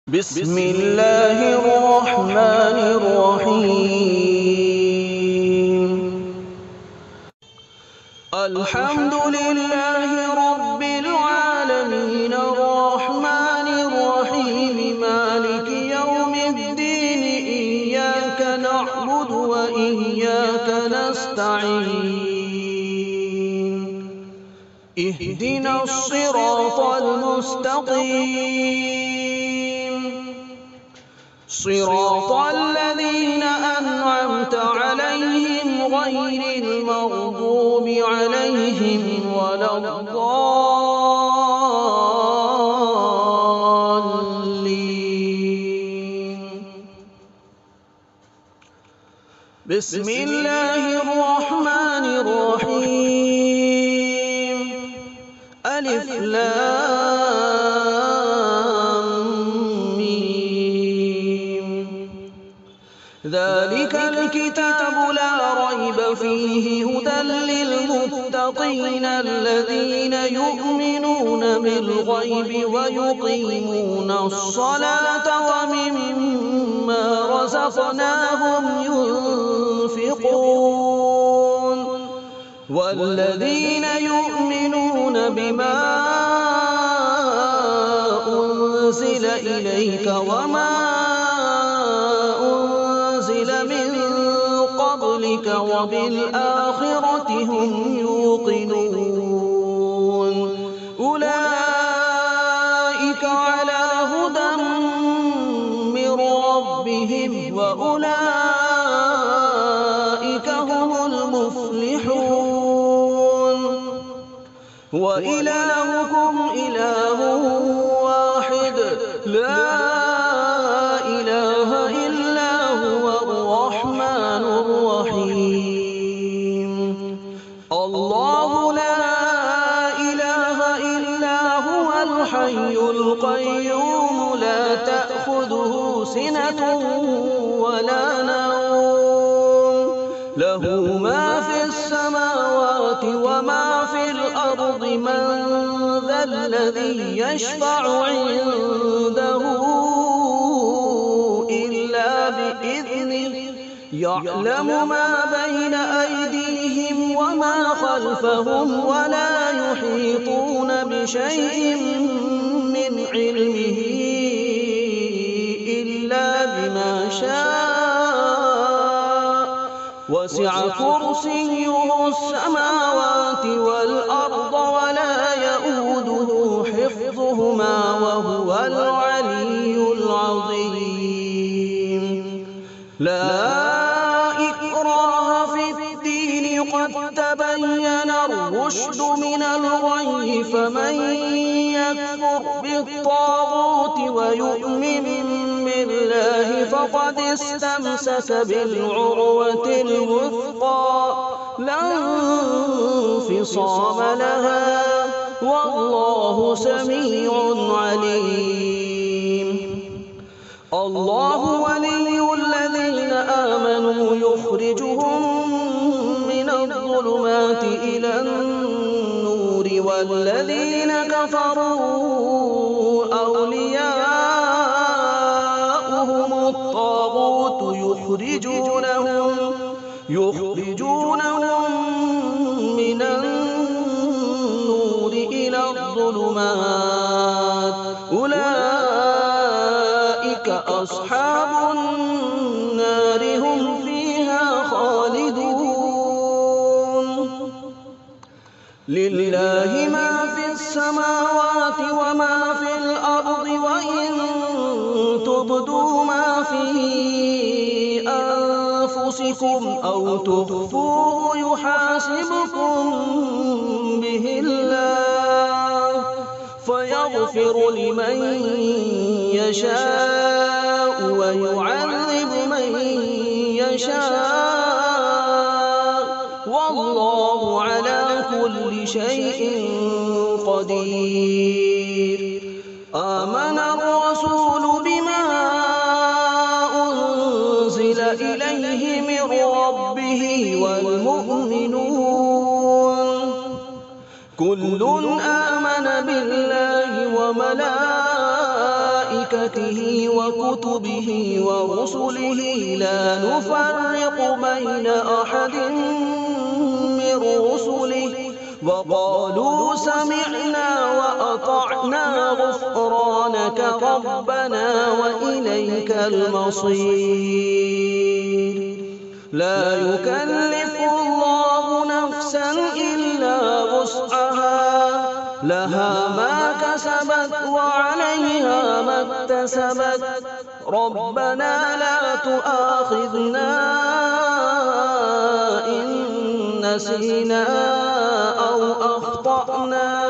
بسم الله الرحمن الرحيم. الحمد لله رب العالمين الرحمن الرحيم مالك يوم الدين إياك نعبد وإياك نستعين اهدنا الصراط المستقيم صراط الذين أنعمت عليهم غير المغضوب عليهم ولا الضالين. بسم الله الرحمن الرحيم. ألف لام ميم. ذلك الكتاب لا ريب فيه هدى للمتقين الذين يؤمنون بالغيب ويقيمون الصلاة ومما رزقناهم ينفقون والذين يؤمنون بما أنزل إليك وما أنزل من قبلك وبالآخرة هم يوقنون أولئك على هدى من ربهم وأولئك هم المفلحون. وإلهكم إله واحد لا إله إلا هو الرحمن الرحيم. الله لا إله إلا هو الحي القيوم لا تأخذه سنة ولا نوم له ما في السماوات وما في الأرض من ذا الذي يشفع عنده إلا بإذنه يعلم ما بين أيديهم وما خلفهم ولا يحيطون بشيء من علمه إلا بما شاء وسع كرسيه السماوات والأرض ولا يئوده حفظهما وهو العلي العظيم. لا إكراه في الدين قد تبين الرشد من الغي فمن يكفر بالطاغوت ويؤمن بالله فقد استمسك بالعروة الوثقى لا انفصام لها والله سميع عليم. الله ولي الذين آمنوا يخرجهم من الظلمات إلى النور والذين كفروا أولياؤهم الطاغوت يخرجونهم من النور إلى الظلمات أولئك أصحاب النار هم فيها خالدون. لله ما في السماوات وما في الأرض وإن تبدوا ما في أنفسكم أو تخفوه يحاسبكم به الله فيغفر لمن يشاء ويعذب من يشاء والله على كل شيء قدير. آمن الرسول بما أنزل إليه من ربه والمؤمنون كل آمن بالله وملائكته وملائكته وكتبه ورسله لا نفرق بين أحد من رسله وقالوا سمعنا وأطعنا غفرانك ربنا وإليك المصير لا يكلف الله نفسا إلا وسعها لها ما كسبت وعليها ما اكتسبت ربنا لا تؤاخذنا إن نسينا أو أخطأنا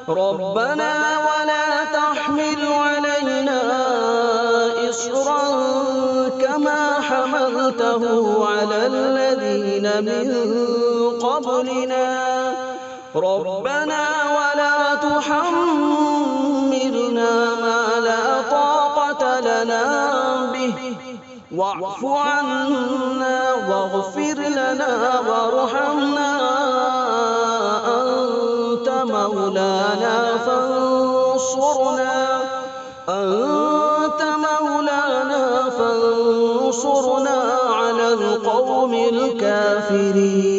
ربنا ولا تحمل علينا إصرا كما حملته على الذين من قبلنا ربنا ولا تحملنا ما لا طاقة لنا به واعف عنا واغفر لنا وارحمنا أنت مولانا فانصرنا على القوم الكافرين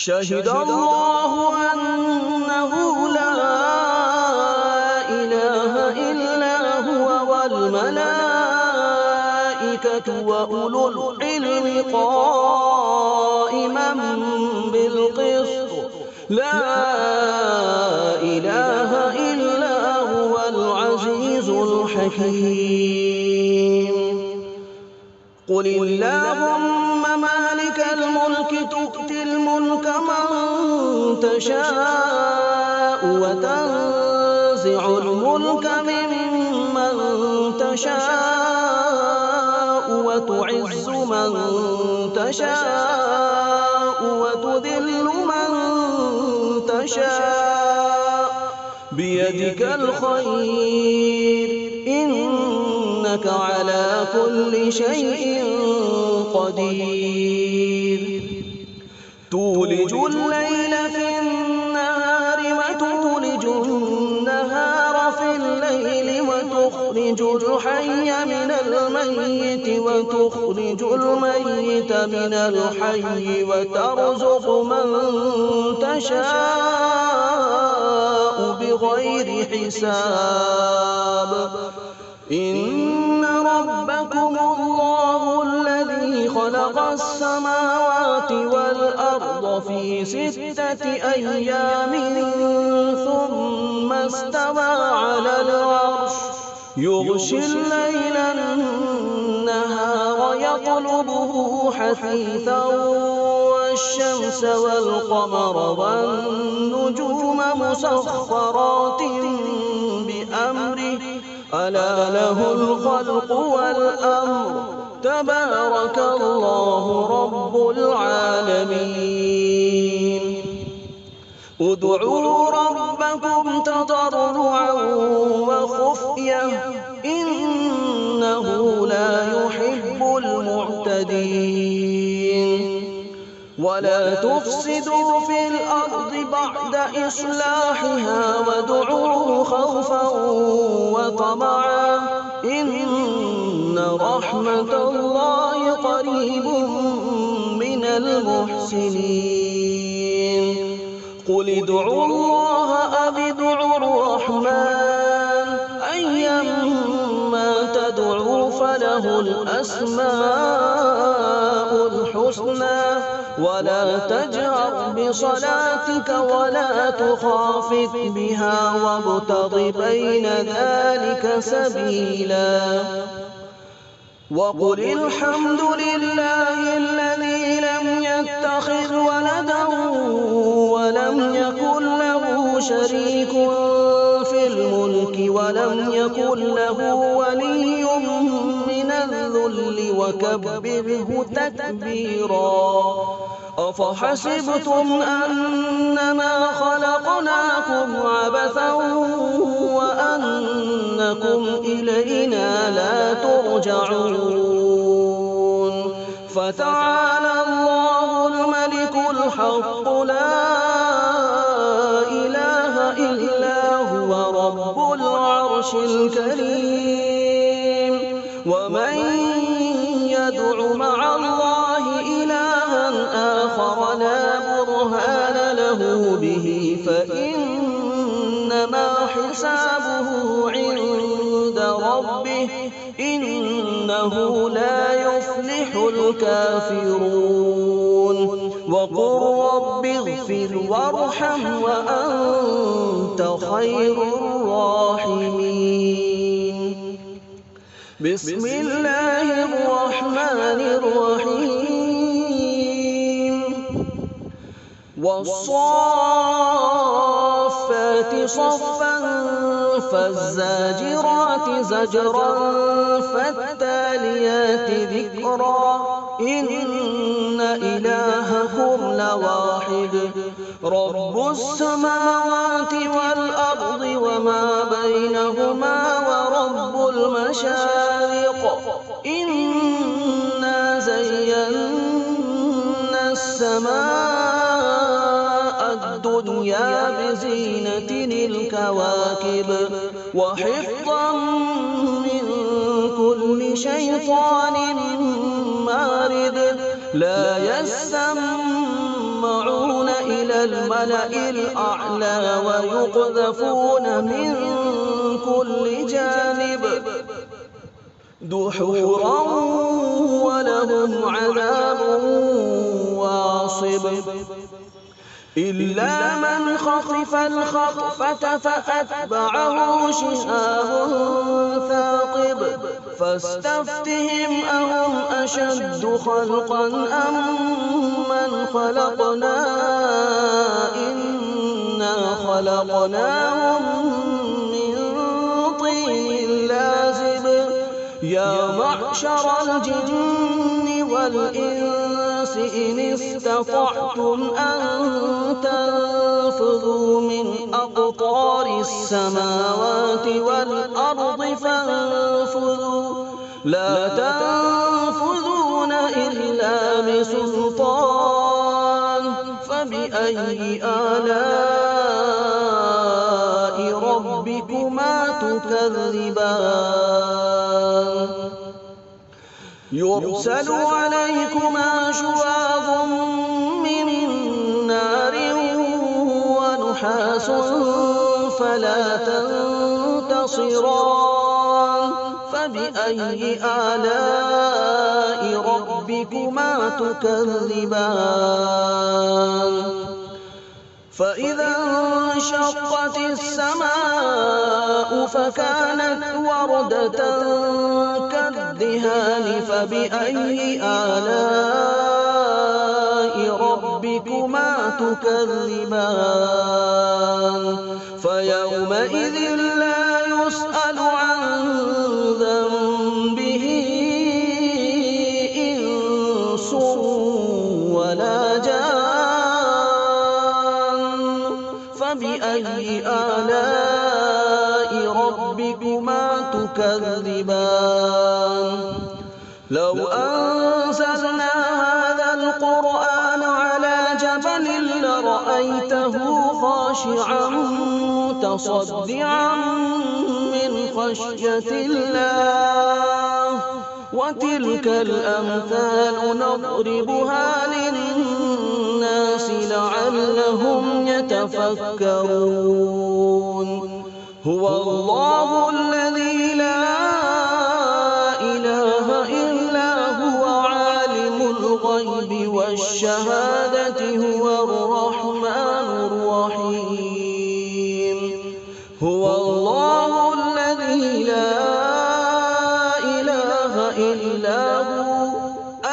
شهد الله أنه لا إله إلا هو والملائكة وأولو العلم قائما بالقسط لا إله إلا هو العزيز الحكيم قل اللهم مالك الملك تؤتي الملك من تشاء وتنزع الملك ممن تشاء وتعز من تشاء وتذل من تشاء بيدك الخير إنك على كل شيء قدير تولج الليل في النهار وتولج النهار في الليل وتخرج الحي من الميت وتخرج الميت من الحي وترزق من تشاء بغير حساب إن ربكم الله الذي خلق السماوات والأرض في 6 أيام ثم استوى على العرش يغشي الليل النهار يطلبه حثيثا والشمس والقمر والنجوم مسخرات بأمره ألا له الخلق والأمر تبارك الله رب العالمين ادعوا ربكم تضرعا وخفية إنه لا يحب المعتدين ولا تفسدوا في الأرض بعد إصلاحها وادعوه خوفا وطمعا إن رحمة الله قريب من المحسنين قل ادعوا الله أو ادعوا الرحمن أيما تدعوا فله الأسماء الحسنى ولا تجهر بصلاتك ولا تخافت بها وابتغ بين ذلك سبيلا وقل الحمد لله الذي لم يتخذ ولدا ولم يكن له شريك في الملك ولم يكن له ولي من الذل وكبره تكبيرا أفحسبتم أنما خلقناكم عبثا وأنكم إلينا لا ترجعون فتعالى الله الملك الحق لا إله إلا هو رب العالمين الكريم ومن يدع مع الله إلها آخر لا برهان له به فإنما حسابه عند ربه إنه لا يفلح الكافرون وقل رب اغفر وارحم وأنت خير الراحمين بسم الله الرحمن الرحيم والصافات صفا فالزاجرات زجرا فالتاليات ذكرا إن إلهكم لواحد رب السماوات والأرض وما بينهما ورب المشارق إنا زينا السماء الدنيا بزينة الكواكب وحفظا من كل شيطان مارد لا يسمعون إلى الملأ الأعلى ويقذفون من كل جانب دحورا ولهم عذاب واصب إلا من خطف الخطفة فأتبعه شهاب ثاقب فاستفتهم أهم أشد خلقا أم من خلقنا إنا خلقناهم من طين لازب يا معشر الجن والإنس إن استطعتم أن تنفذوا من أقطار السماوات والأرض فانفذوا لا تنفذون إلا بسلطان فبأي آلاء ربكما تكذبان يرسل عليكما شواظ من نار ونحاس فلا تنتصران فبأي آلاء ربكما تكذبان فإذا انشقت السماء فكانت وردة كالدهان فبأي آلاء ربكما تكذبان فيومئذ لا يسأل عن ذنبه إنس ولا جان فبأي آلاء ربكما تكذبان لو أنزلنا هذا القرآن على جبل لرأيته خاشعا متصدعا من خشية الله وتلك الأمثال نضربها للناس لعلهم يتفكرون هو الله الذي لا إله إلا هو عالم الغيب والشهادة هو الرحمن الرحيم هو الله الذي لا إله إلا هو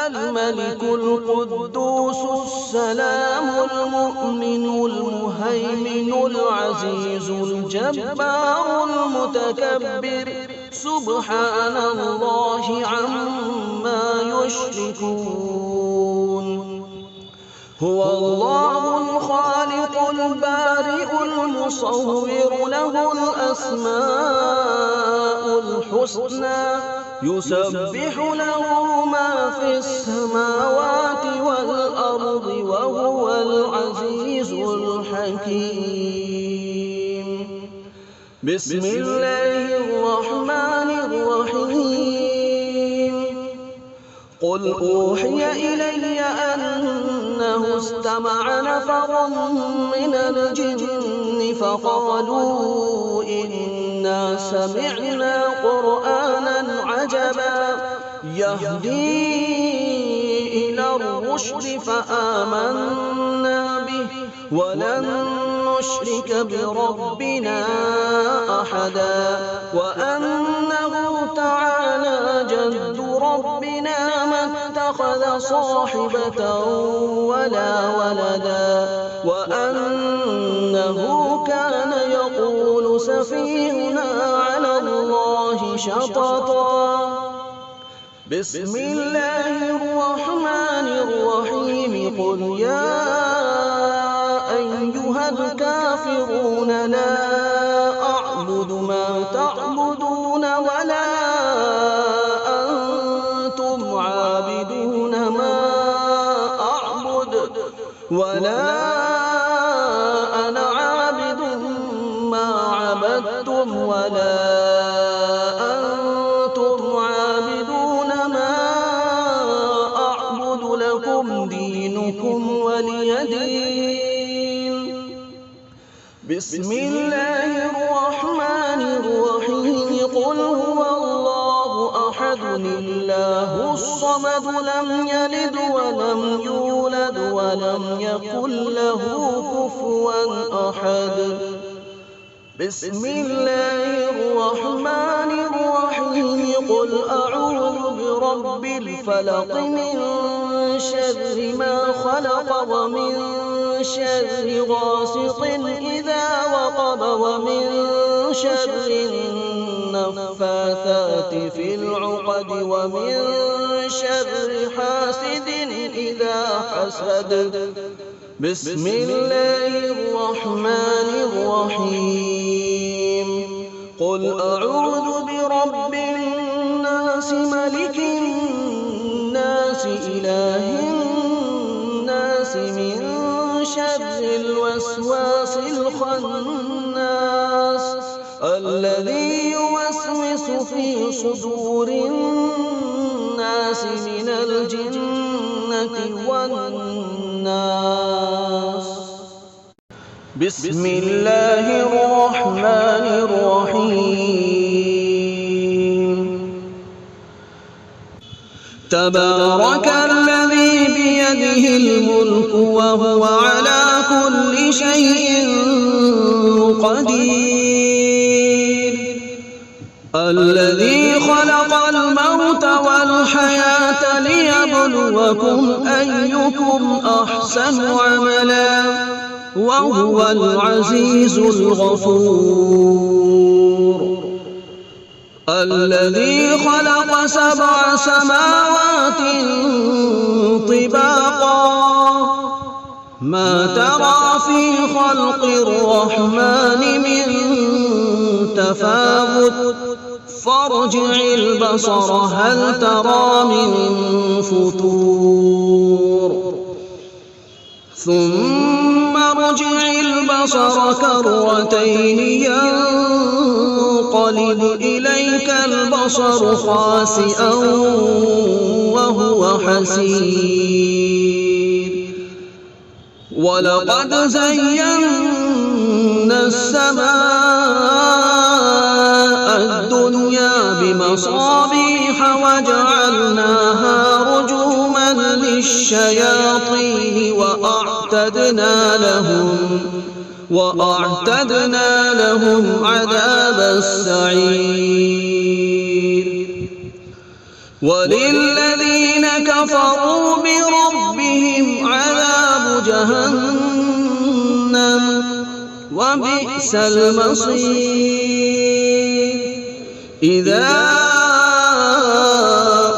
الملك القدوس السلام المؤمن المهيمن العزيز الجبار المتكبر سبحان الله عما يشركون هو الله الخالق البارئ المصور له الأسماء الحسنى يسبح له ما في السماوات والأرض وهو العزيز الحكيم بسم الله الرحمن الرحيم قل أوحي إلي أنه استمع نفر من الجن فقالوا إنا سمعنا قرآنا عجبا يهدي إلى الرشد فآمنا به ولن نشرك بربنا أحدا وأنه تعالى جد ربنا ما اتخذ صاحبة ولا ولدا وأنه كان يقول سفيهنا على الله شططا بسم الله الرحمن الرحيم قل يا أيها الكافرون لا أعبد ما تعبدون ولا أنتم عابدون ما أعبد ولا أنا عابد ما عبدتم ولا أنتم عابدون ما أعبد لكم دينكم ولي دين بسم الله الرحمن الرحيم قل هو الله أحد الله الصمد لم يلد ولم يولد ولم يكن له كفوا أحد بسم الله الرحمن الرحيم قل أعوذ برب الفلق من شر ما خلق ومن شر غاسق إذا وقب ومن شر النفاثات في العقد ومن شر حاسد إذا حسد بسم الله الرحمن الرحيم قل أعوذ برب الناس ملك الناس إله الناس من شر الوسواس الخناس الذي يوسوس في صدور الناس من الجنة والناس بسم الله الرحمن الرحيم تبارك الذي بيده الملك وهو على كل شيء قدير الذي خلق الموت والحياة ليبلوكم أيكم أحسن عملا وهو العزيز الغفور الذي خلق 7 سماوات طباقا ما ترى في خلق الرحمن من تفاوت فارجع البصر هل ترى من فطور ثم ارجع البصر كرتين ينقلب إليك البصر خاسئا وهو حسير ولقد زينا السماء الدنيا بمصابيح وجعلناها رجوما للشياطين وأعتدنا لهم عذاب السعير وللذين كفروا بربهم عذاب جهنم وبئس المصير إذا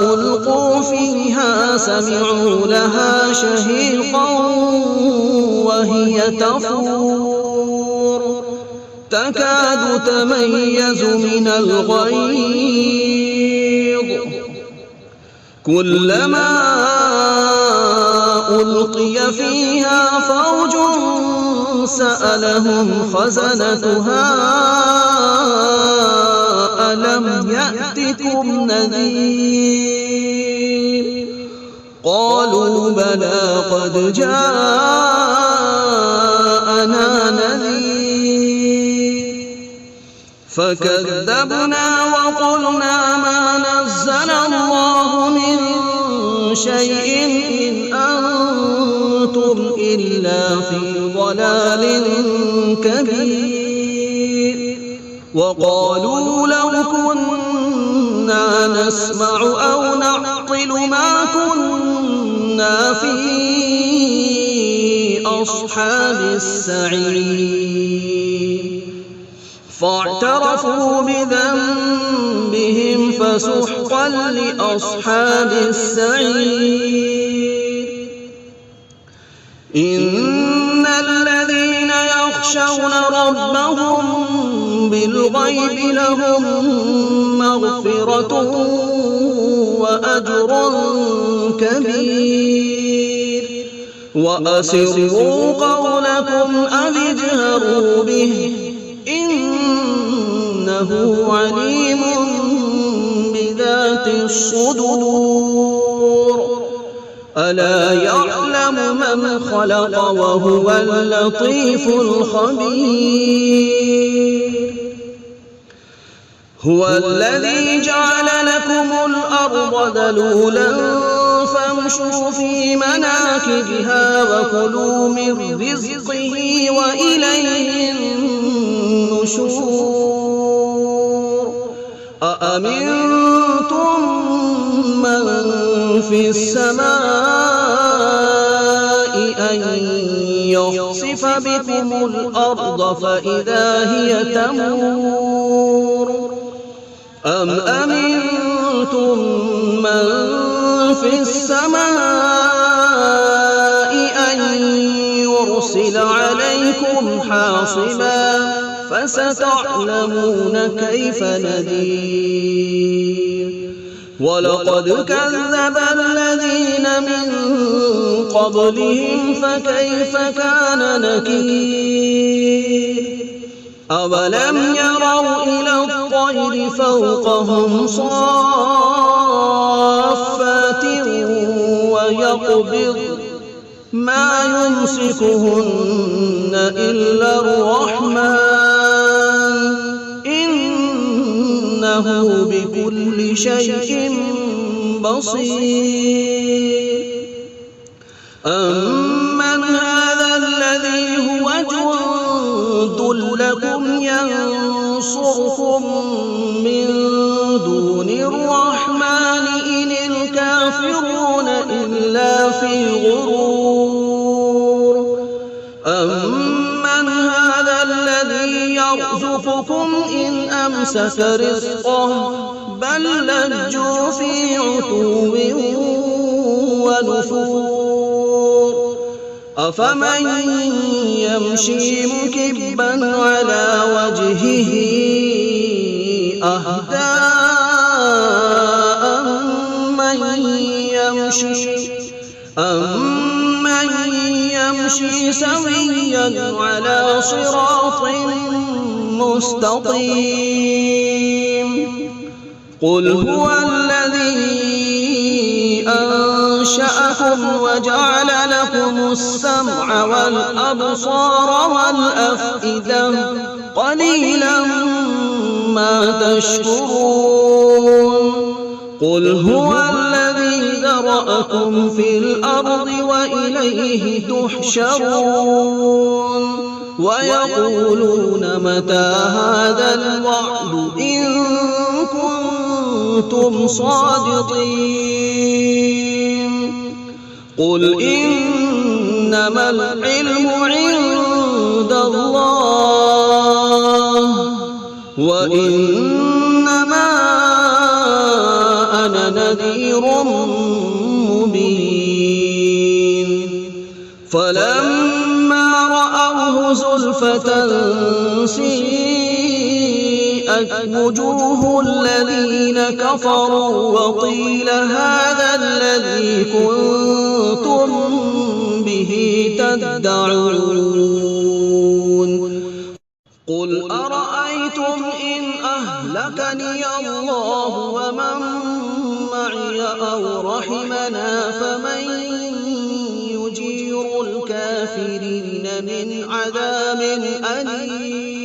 ألقوا فيها سمعوا لها شهيقا وهي تفور تكاد تميز من الغيظ كلما ألقي فيها فوج سألهم خزنتها ألم يأتكم نذير قالوا بلى قد جاءنا نذير فكذبنا وقلنا ما نزل الله من شيء إن أنتم إلا في ضلال كبير وقالوا لو كنا نسمع أو نعقل ما كنا في أصحاب السعير فاعترفوا بذنبهم فسحقا لأصحاب السعير إن الذين يخشون ربهم بالغيب لهم مغفرة وأجر كبير وأسروا قولكم أو اجهروا به إنه عليم بذات الصدور ألا يعلم من خلق وهو اللطيف الخبير هو الذي جعل لكم الأرض ذلولا فامشوا في مناكبها وكلوا من رزقه وإليه النشور أأمنتم من في السماء أن يخسف بكم الأرض فإذا هي تمور أم أمنتم من في السماء أن يرسل عليكم حاصبا فستعلمون كيف نذير ولقد كذب الذين من قبلهم فكيف كان نكير أولم يروا إلى الطير فوقهم صافات ويقبض ما يمسكهن إلا الرحمن إنه بكل شيء بصير أمن هذا الذي هو جند لكم ينصركم من دون الرحمن إن الكافرون إلا في غرور أمن هذا الذي يرزقكم إن أمسك رزقه بل لجوا في عتو ونفور أفمن يمشي مكبا على وجهه أهدى أمن يمشي سويا على صراط مستقيم قل هو الذي أنشأكم وجعل لكم السمع والأبصار والأفئدة قليلا ما تشكرون قل هو الذي ذرأكم في الأرض وإليه تحشرون ويقولون متى هذا الوعد إن كنتم صادقين قل إنما العلم عند الله وإنما أنا نذير مبين فلما رأوه زلفة سيئت سيئت وجوه الذين كفروا وقيل هذا الذي كنتم به تدعون قل أرأيتم إن أهلكني الله ومن معي أو رحمنا فمن يجير الكافرين من عذاب أليم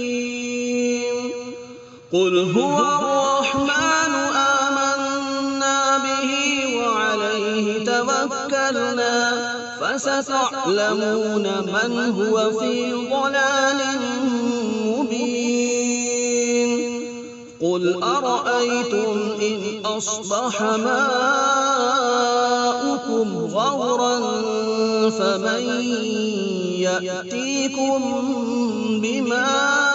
قل هو الرحمن آمنا به وعليه توكلنا فستعلمون من هو في ضلال مبين قل أرأيتم إن أصبح ماؤكم غورا فمن يأتيكم بماء